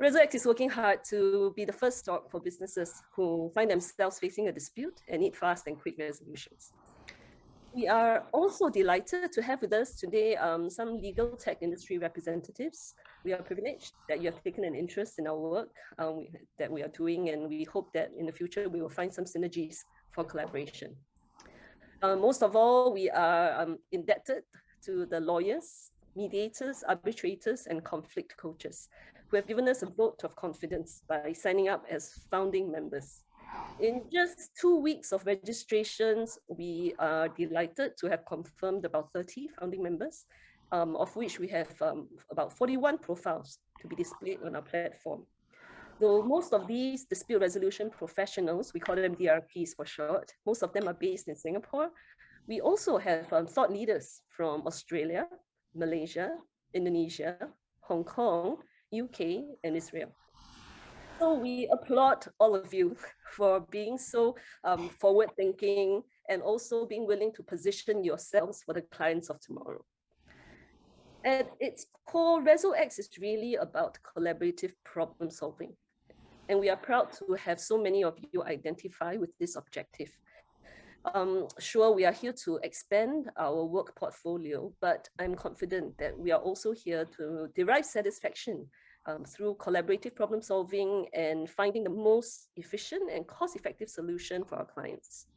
Reso-X is working hard to be the first stop for businesses who find themselves facing a dispute and need fast and quick resolutions. We are also delighted to have with us today some legal tech industry representatives. We are privileged that you have taken an interest in our work that we are doing, and we hope that in the future we will find some synergies for collaboration. Most of all, we are indebted to the lawyers, mediators, arbitrators, and conflict coaches who have given us a vote of confidence by signing up as founding members. In just 2 weeks of registrations, we are delighted to have confirmed about 30 founding members, of which we have about 41 profiles to be displayed on our platform. Though most of these dispute resolution professionals, we call them DRPs for short, most of them are based in Singapore. We also have thought leaders from Australia, Malaysia, Indonesia, Hong Kong, UK, and Israel. So we applaud all of you for being so forward-thinking and also being willing to position yourselves for the clients of tomorrow. At its core, Reso-X is really about collaborative problem solving. And we are proud to have so many of you identify with this objective. Sure, we are here to expand our work portfolio, but I'm confident that we are also here to derive satisfaction through collaborative problem solving and finding the most efficient and cost-effective solution for our clients.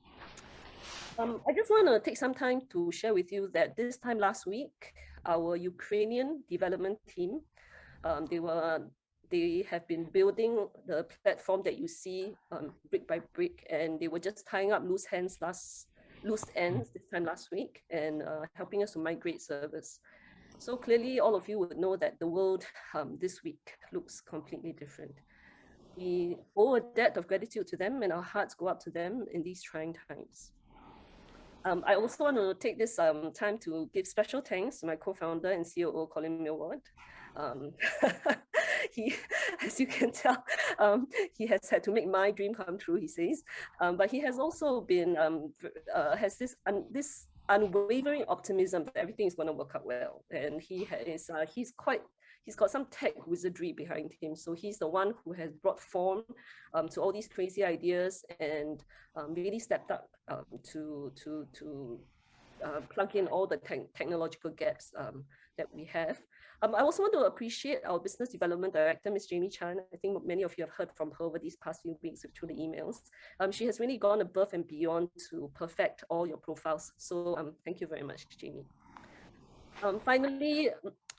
I just want to take some time to share with you that this time last week, our Ukrainian development team, they have been building the platform that you see brick by brick, and they were just tying up loose ends this time last week and helping us to migrate servers. So clearly, all of you would know that the world this week looks completely different. We owe a debt of gratitude to them, and our hearts go out to them in these trying times. I also want to take this time to give special thanks to my co-founder and COO, Colin Millward. He, as you can tell, he has had to make my dream come true, he says. But he has also been, has this unwavering optimism that everything is going to work out well. And he's got some tech wizardry behind him. So he's the one who has brought form to all these crazy ideas and really stepped up to plug in all the technological gaps that we have. I also want to appreciate our business development director, Ms. Jamie Chan. I think many of you have heard from her over these past few weeks through the emails. She has really gone above and beyond to perfect all your profiles. So thank you very much, Jamie. Finally,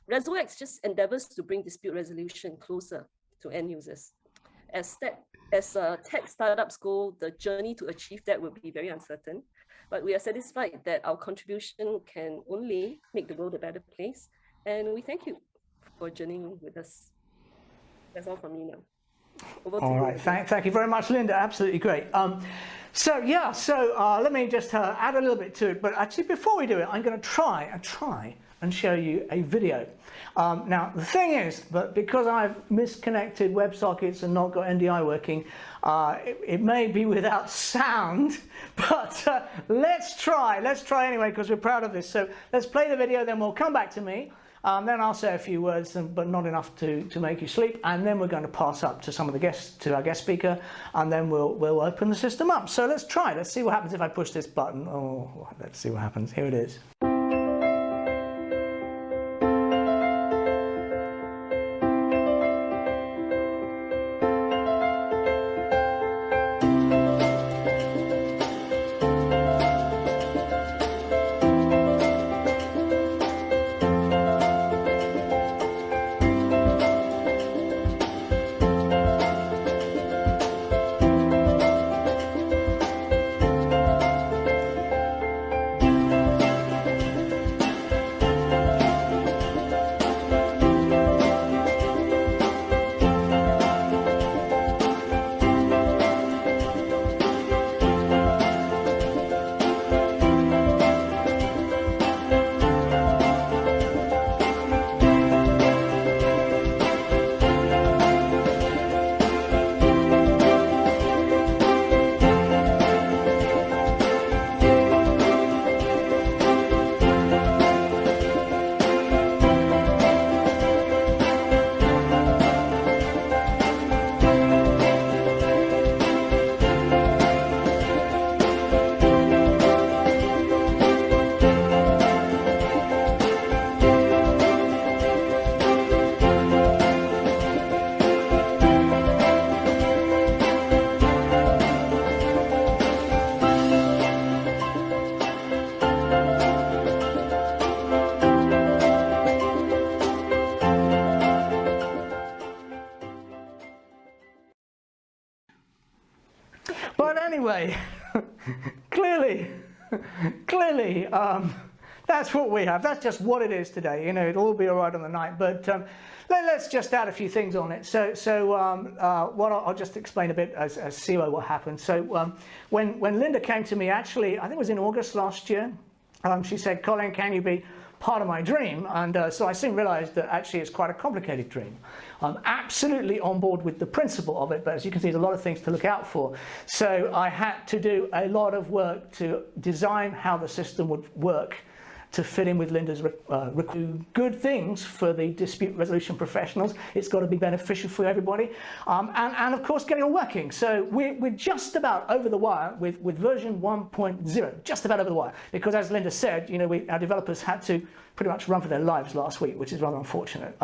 Reso-X just endeavors to bring dispute resolution closer to end users. As tech startups go, the journey to achieve that will be very uncertain, but we are satisfied that our contribution can only make the world a better place. And we thank you for journeying with us. That's all from me now. All right, thank you very much, Linda. Absolutely great. So let me just add a little bit to it. But actually, before we do it, I'm going to try and show you a video. Now, the thing is that because I've misconnected WebSockets and not got NDI working, it may be without sound, but let's try anyway, because we're proud of this. So let's play the video, then we'll come back to me. Then I'll say a few words, but not enough to make you sleep. And then we're going to pass up to some of the guests, to our guest speaker, and then we'll open the system up. So let's try. Let's see what happens if I push this button. Oh, let's see what happens. Here it is. clearly, that's what we have. That's just what it is today. You know, it'll all be all right on the night. But let's just add a few things on it. I'll just explain a bit as CEO what happened. So when Linda came to me, actually, I think it was in August last year, she said, Colin, can you be part of my dream? And so I soon realized that actually it's quite a complicated dream. I'm absolutely on board with the principle of it, but as you can see, there's a lot of things to look out for. So I had to do a lot of work to design how the system would work to fit in with Linda's good things for the dispute resolution professionals. It's got to be beneficial for everybody, and of course get it all working. So we're just about over the wire with version 1.0, just about over the wire, because as Linda said, you know, our developers had to pretty much run for their lives last week, which is rather unfortunate.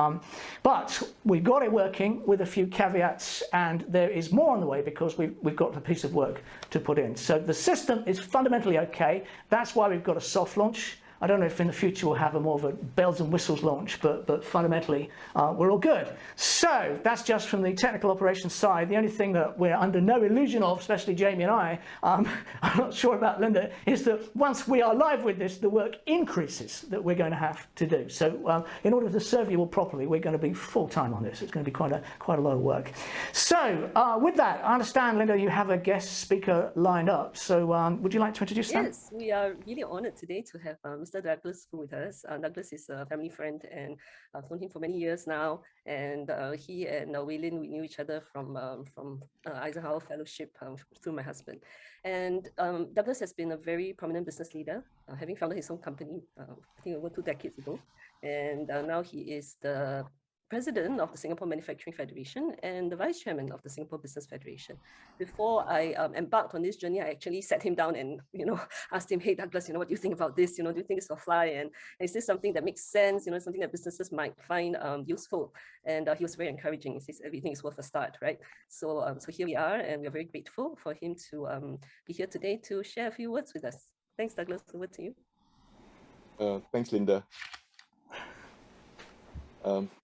But we got it working with a few caveats, and there is more on the way because we've got a piece of work to put in. So the system is fundamentally okay. That's why we've got a soft launch. I don't know if in the future we'll have a more of a bells and whistles launch, but fundamentally we're all good. So that's just from the technical operations side. The only thing that we're under no illusion of, especially Jamie and I, I'm not sure about Linda, is that once we are live with this, the work increases that we're going to have to do. So in order to serve you all properly, we're going to be full time on this. It's going to be quite a lot of work. So with that, I understand, Linda, you have a guest speaker lined up. So would you like to introduce them? Yes, we are really honored today to have Mr. Douglas with us. Douglas is a family friend, and I've known him for many years now. And he and Waylin, we knew each other from Eisenhower Fellowship through my husband. And Douglas has been a very prominent business leader, having founded his own company, I think over 2 decades ago. And now he is the president of the Singapore Manufacturing Federation and the vice chairman of the Singapore Business Federation. Before I embarked on this journey, I actually sat him down and, you know, asked him, hey, Douglas, you know, what do you think about this? You know, do you think it's a fly? And is this something that makes sense? You know, something that businesses might find useful? And he was very encouraging. He says everything is worth a start, right? So, so here we are, and we're very grateful for him to be here today to share a few words with us. Thanks, Douglas. Over to you. Thanks, Linda.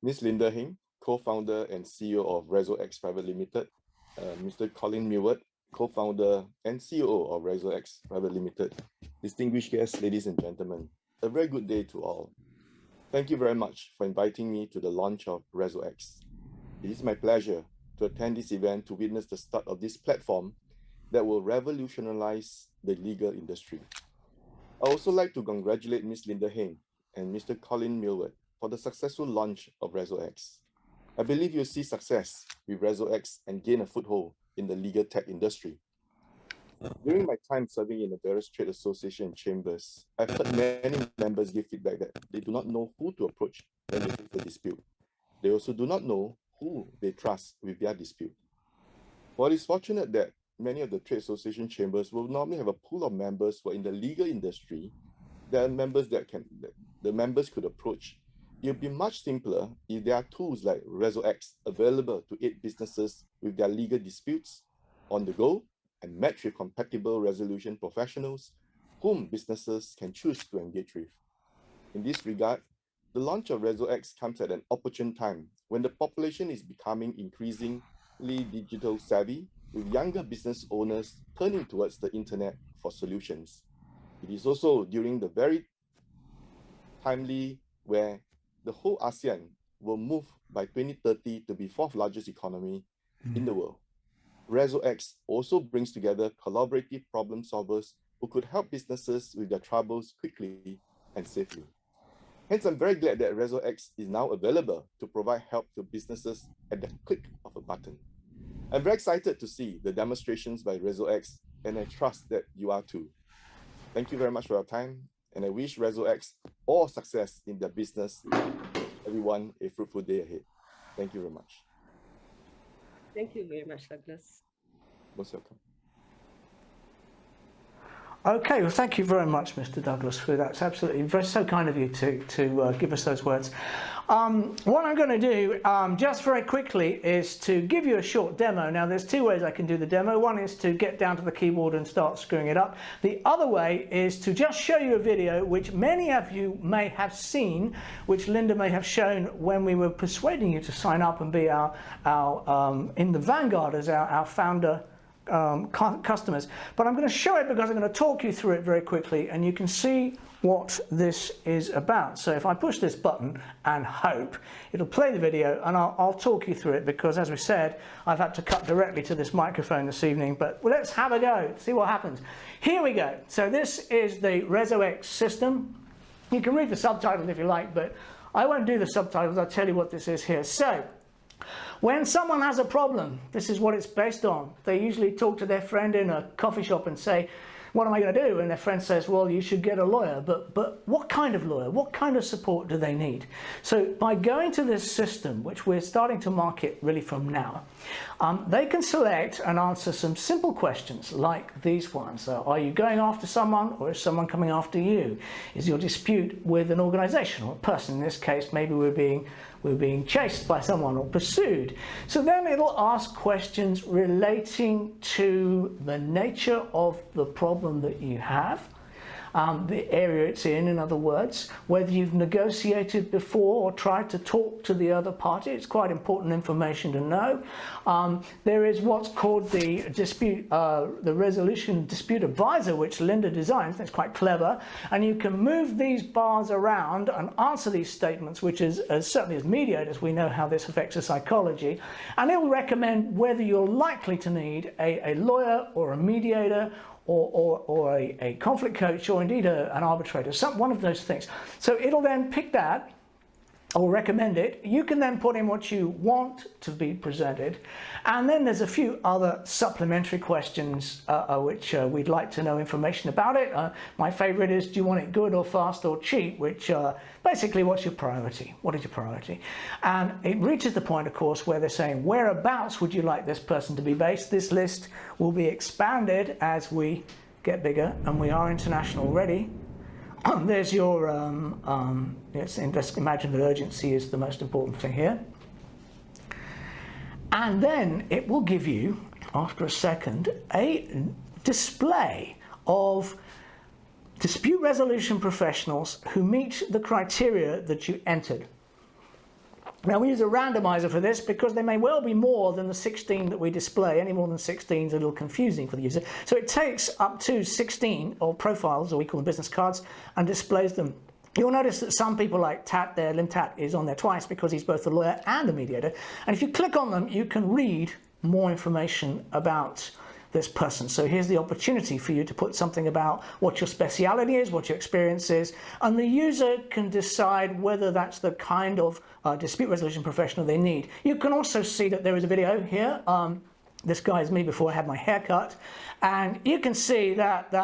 Ms. Linda Heng, co-founder and CEO of Reso-X Private Limited. Mr. Colin Millward, co-founder and CEO of Reso-X Private Limited. Distinguished guests, ladies and gentlemen, a very good day to all. Thank you very much for inviting me to the launch of Reso-X. It is my pleasure to attend this event to witness the start of this platform that will revolutionize the legal industry. I also like to congratulate Ms. Linda Heng and Mr. Colin Millward for the successful launch of Reso-X. I believe you'll see success with Reso-X and gain a foothold in the legal tech industry. During my time serving in the various trade association chambers, I've heard many members give feedback that they do not know who to approach when they face a dispute. They also do not know who they trust with their dispute. While it's fortunate that many of the trade association chambers will normally have a pool of members who are in the legal industry, there are members that the members could approach. It will be much simpler if there are tools like Reso-X available to aid businesses with their legal disputes on the go and match with compatible resolution professionals whom businesses can choose to engage with. In this regard, the launch of Reso-X comes at an opportune time when the population is becoming increasingly digital savvy, with younger business owners turning towards the internet for solutions. It is also during the very timely where the whole ASEAN will move by 2030 to be 4th largest economy in the world. Reso-X also brings together collaborative problem solvers who could help businesses with their troubles quickly and safely. Hence, I'm very glad that Reso-X is now available to provide help to businesses at the click of a button. I'm very excited to see the demonstrations by Reso-X, and I trust that you are too. Thank you very much for your time, and I wish Reso-X all success in their business. Everyone, a fruitful day ahead. Thank you very much. Thank you very much, Douglas. Most welcome. Okay, well, thank you very much, Mr. Douglas, for that. It's absolutely so kind of you to give us those words. What I'm going to do, just very quickly, is to give you a short demo. Now, there's 2 ways I can do the demo. One is to get down to the keyboard and start screwing it up. The other way is to just show you a video, which many of you may have seen, which Linda may have shown when we were persuading you to sign up and be our in the vanguard as our founder customers. But I'm going to show it because I'm going to talk you through it very quickly, and you can see what this is about. So if I push this button and hope, it'll play the video, and I'll talk you through it, because as we said, I've had to cut directly to this microphone this evening. But let's have a go, see what happens. Here we go. So this is the Reso-X system. You can read the subtitles if you like, but I won't do the subtitles. I'll tell you what this is here. So when someone has a problem, this is what it's based on. They usually talk to their friend in a coffee shop and say, what am I going to do? And their friend says, well, you should get a lawyer. But what kind of lawyer? What kind of support do they need? So by going to this system, which we're starting to market really from now, they can select and answer some simple questions like these ones. So are you going after someone, or is someone coming after you? Is your dispute with an organization or a person? In this case, maybe we're being chased by someone or pursued. So then it'll ask questions relating to the nature of the problem that you have, the area it's in other words, whether you've negotiated before or tried to talk to the other party. It's quite important information to know. There is what's called the Resolution Dispute Advisor, which Linda designed. It's quite clever, and you can move these bars around and answer these statements, which is certainly as mediators we know how this affects the psychology, and it will recommend whether you're likely to need a lawyer or a mediator or a conflict coach, or indeed an arbitrator, one of those things. So it'll then pick that or recommend it. You can then put in what you want to be presented, and then there's a few other supplementary questions which we'd like to know information about it. My favorite is, do you want it good or fast or cheap, which basically, what's your priority? What is your priority? And it reaches the point, of course, where they're saying, whereabouts would you like this person to be based? This list will be expanded as we get bigger, and we are international already. There's your, yes, imagine that urgency is the most important thing here. And then it will give you, after a second, a display of dispute resolution professionals who meet the criteria that you entered. Now we use a randomizer for this because there may well be more than the 16 that we display. Any more than 16 is a little confusing for the user. So it takes up to 16 or profiles, or we call them business cards, and displays them. You'll notice that some people like Tat there, Lim Tat is on there twice because he's both a lawyer and a mediator. And if you click on them, you can read more information about this person. So here's the opportunity for you to put something about what your speciality is, what your experience is, and the user can decide whether that's the kind of dispute resolution professional they need. You can also see that there is a video here. This guy is me before I had my hair cut, and you can see that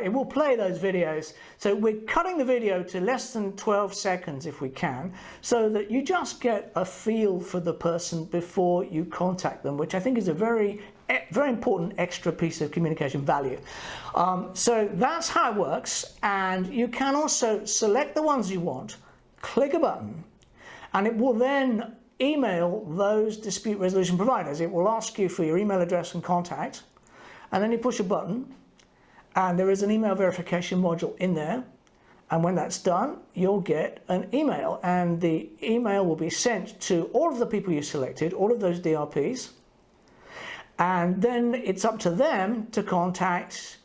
it will play those videos. So we're cutting the video to less than 12 seconds if we can, so that you just get a feel for the person before you contact them, which I think is a very important extra piece of communication value. So that's how it works, and you can also select the ones you want, click a button, and it will then email those dispute resolution providers. It will ask you for your email address and contact, and then you push a button, and there is an email verification module in there, and when that's done, you'll get an email, and the email will be sent to all of the people you selected, all of those DRPs, and then it's up to them to contact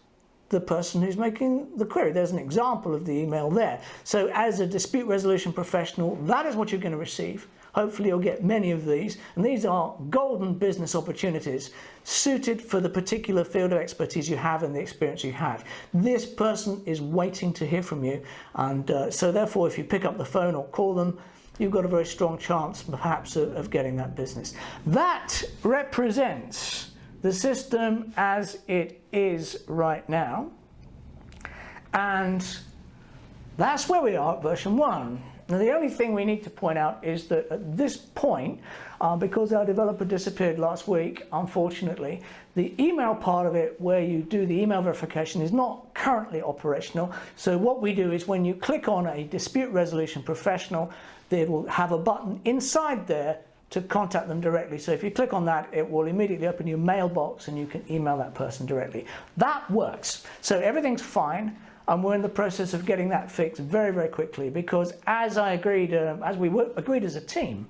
the person who's making the query. There's an example of the email there. So as a dispute resolution professional, that is what you're going to receive. Hopefully you'll get many of these, and these are golden business opportunities suited for the particular field of expertise you have and the experience you have. This person is waiting to hear from you, and so therefore if you pick up the phone or call them, you've got a very strong chance perhaps of getting that business. That represents the system as it is right now, and that's where we are at version 1. Now the only thing we need to point out is that at this point, because our developer disappeared last week, unfortunately, the email part of it where you do the email verification is not currently operational. So what we do is when you click on a dispute resolution professional, they will have a button inside there to contact them directly. So if you click on that, it will immediately open your mailbox and you can email that person directly. That works. So everything's fine. And we're in the process of getting that fixed very, very quickly, because as we agreed as a team,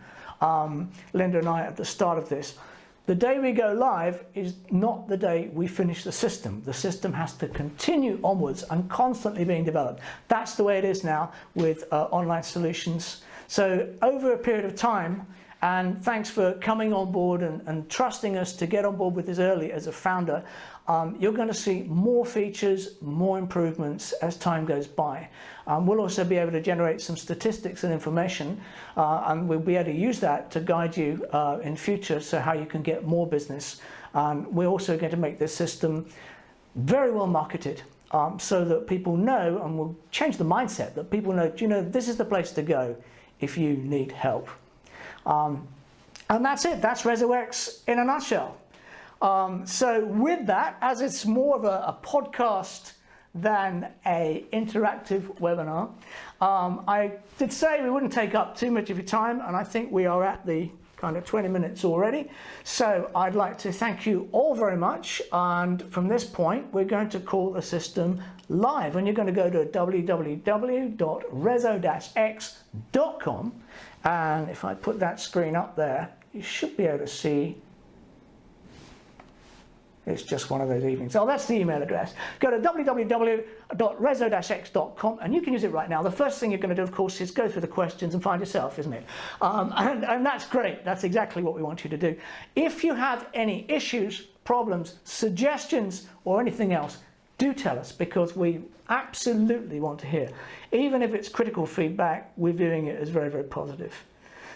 Linda and I at the start of this, The day we go live is not the day we finish the system. The system has to continue onwards and constantly being developed. That's the way it is now with online solutions. So over a period of time, and thanks for coming on board and trusting us to get on board with this early as a founder, you're going to see more features, more improvements as time goes by. We'll also be able to generate some statistics and information, and we'll be able to use that to guide you in future, so how you can get more business. We're also going to make this system very well marketed, so that people know, and we'll change the mindset, that people know, you know, this is the place to go if you need help. And that's it. That's Reso-X in a nutshell. So with that, as it's more of a podcast than a interactive webinar, I did say we wouldn't take up too much of your time, and I think we are at the kind of 20 minutes already. So I'd like to thank you all very much, and from this point we're going to call the system live, and you're going to go to www.reso-x.com, and if I put that screen up there, you should be able to see. It's just one of those evenings. Oh, that's the email address. Go to www.reso-x.com, and you can use it right now. The first thing you're going to do, of course, is go through the questions and find yourself, isn't it? And that's great. That's exactly what we want you to do. If you have any issues, problems, suggestions, or anything else, do tell us, because we absolutely want to hear. Even if it's critical feedback, we're viewing it as very, very positive.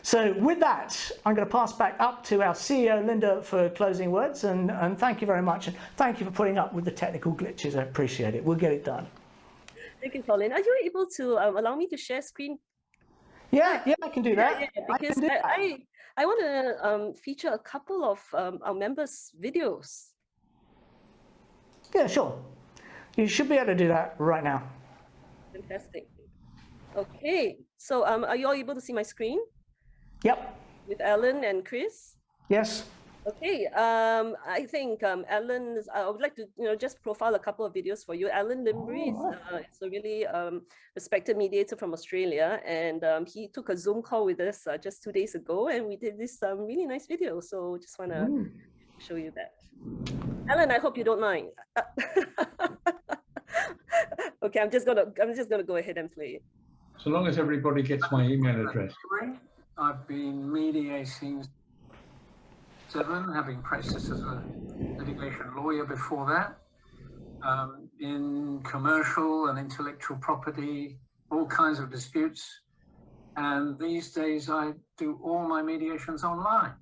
So with that, I'm going to pass back up to our CEO, Linda, for closing words. And thank you very much. And thank you for putting up with the technical glitches. I appreciate it. We'll get it done. Thank you, Colin. Are you able to allow me to share screen? Yeah, I can do that. Yeah, because I want to feature a couple of our members' videos. Yeah, sure. You should be able to do that right now. Fantastic. Okay. So are you all able to see my screen? Yep. With Alan and Chris? Yes. Okay. I think Alan, I would like to just profile a couple of videos for you. Alan Limbry is a really respected mediator from Australia, and he took a Zoom call with us just 2 days ago, and we did this really nice video. So just want to show you that. Alan, I hope you don't mind. Okay, I'm just gonna go ahead and play it. So long as everybody gets my email address. I've been mediating 7, having practiced as a litigation lawyer before that, in commercial and intellectual property, all kinds of disputes. And these days I do all my mediations online.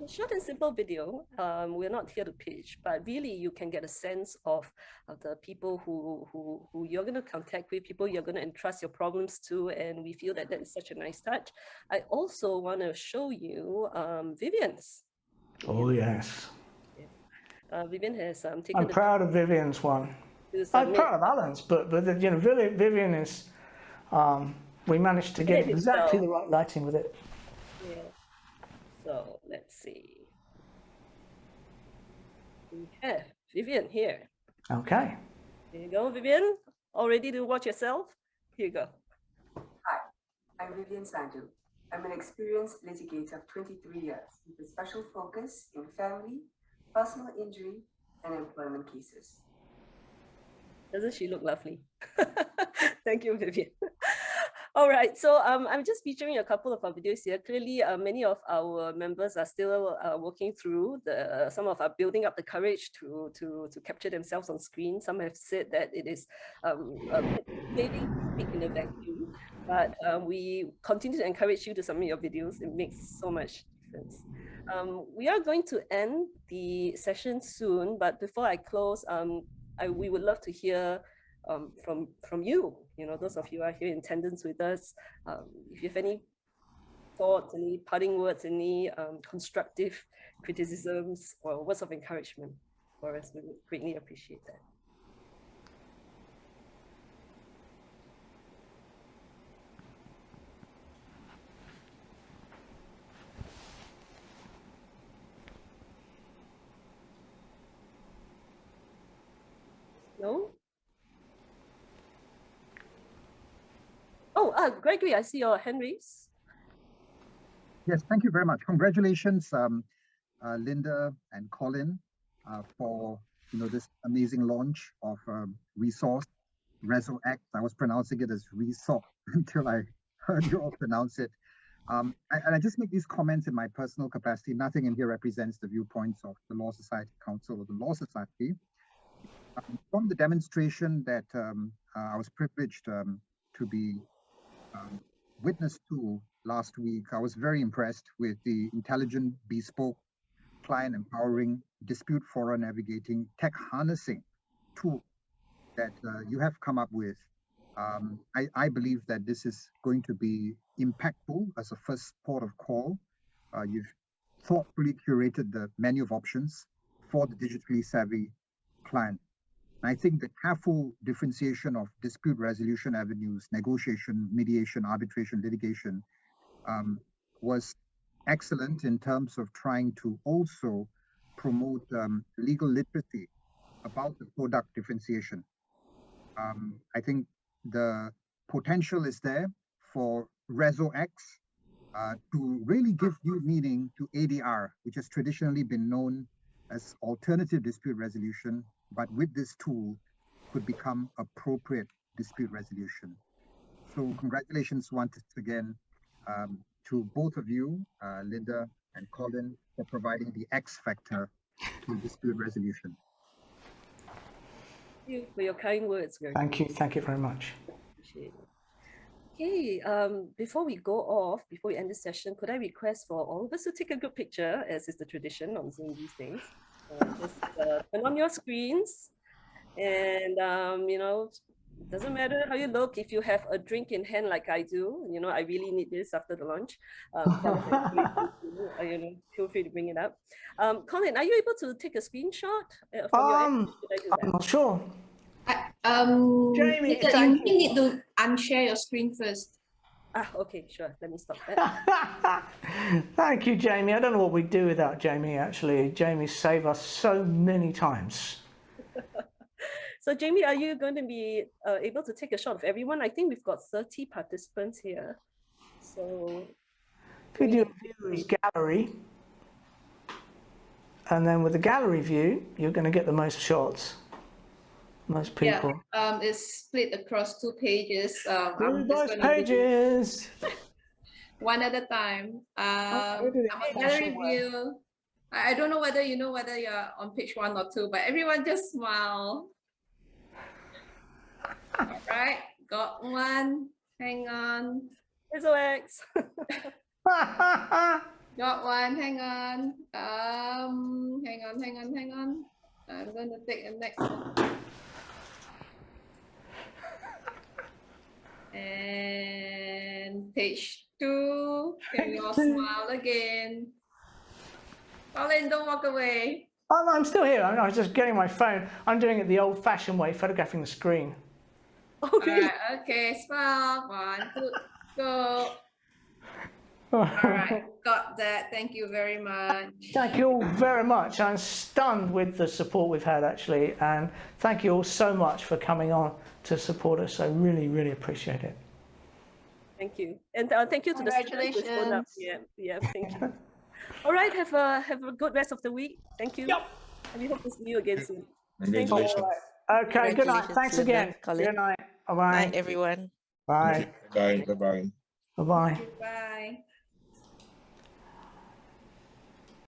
A short and simple video. We're not here to pitch, but really you can get a sense of the people who you're going to contact with, people you're going to entrust your problems to, and we feel that that is such a nice touch. I also want to show you Vivian's. Oh yes. Vivian has taken. I'm proud of Vivian's one. I'm proud of Alan's, but you know, Vivian is. We managed to get exactly the right lighting with it. Yeah. So let's see. We have Vivian here. Okay. Here you go, Vivian. All ready to watch yourself? Here you go. Hi, I'm Vivian Sandu. I'm an experienced litigator of 23 years with a special focus in family, personal injury, and employment cases. Doesn't she look lovely? Thank you, Vivian. All right, so I'm just featuring a couple of our videos here. Clearly, many of our members are still working through some of our building up the courage to capture themselves on screen. Some have said that it is maybe speak in a vacuum, but we continue to encourage you to submit your videos. It makes so much difference. We are going to end the session soon, but before I close, we would love to hear from you, those of you who are here in attendance with us. If you have any thoughts, any parting words, any constructive criticisms or words of encouragement for us, we would greatly appreciate that. No? Oh, Gregory, I see your hand raised. Yes, thank you very much. Congratulations, Linda and Colin, for this amazing launch of Reso-X. I was pronouncing it as Reso until I heard you all pronounce it. And I just make these comments in my personal capacity. Nothing in here represents the viewpoints of the Law Society Council or the Law Society. From the demonstration that I was privileged to be witness to last week, I was very impressed with the intelligent, bespoke, client empowering, dispute forum navigating, tech harnessing tool that you have come up with. I believe that this is going to be impactful as a first port of call. You've thoughtfully curated the menu of options for the digitally savvy client. And I think the careful differentiation of dispute resolution avenues, negotiation, mediation, arbitration, litigation, was excellent in terms of trying to also promote legal literacy about the product differentiation. I think the potential is there for Reso-X to really give new meaning to ADR, which has traditionally been known as alternative dispute resolution, but with this tool could become appropriate dispute resolution. So congratulations once again to both of you, Linda and Colin, for providing the X factor to dispute resolution. Thank you for your kind words. Thank you very much. Appreciate it. Okay, before we go off, before we end this session, could I request for all of us to take a good picture, as is the tradition on Zoom these days? Just turn on your screens, and doesn't matter how you look. If you have a drink in hand like I do, I really need this after the lunch. Feel free to bring it up. Colin, are you able to take a screenshot from your end? Should I do that? I'm not sure. Jamie, you need to unshare your screen first. Okay, sure. Let me stop that. Thank you, Jamie. I don't know what we'd do without Jamie, actually. Jamie saved us so many times. So, Jamie, are you going to be able to take a shot of everyone? I think we've got 30 participants here. So, Video view is gallery. And then with the gallery view, you're going to get the most shots. Most people. Yeah, it's split across 2 pages. Those pages. One at a time. Gallery view. I don't know whether you know whether you're on page 1 or 2, but everyone just smile. All right, got one. Hang on. Reso-X. Got one. Hang on. Hang on. I'm going to take the next one. And page 2. Can you all smile again? Colin, don't walk away. Oh, no, I'm still here. I was just getting my phone. I'm doing it the old-fashioned way, photographing the screen. Okay. Right, okay, smile. 1, 2, go. All right, got that. Thank you very much. Thank you all very much. I'm stunned with the support we've had, actually, and thank you all so much for coming on to support us. I really, really appreciate it. Thank you, and thank you to the students who phoned up. Yeah, thank you. All right, have a good rest of the week. Thank you. Yep. And we hope to see you again soon. Congratulations. Okay, good night. Thanks again. Colin. Good night. Bye-bye. Night, everyone. Bye. Bye. Bye-bye. Bye-bye. Bye.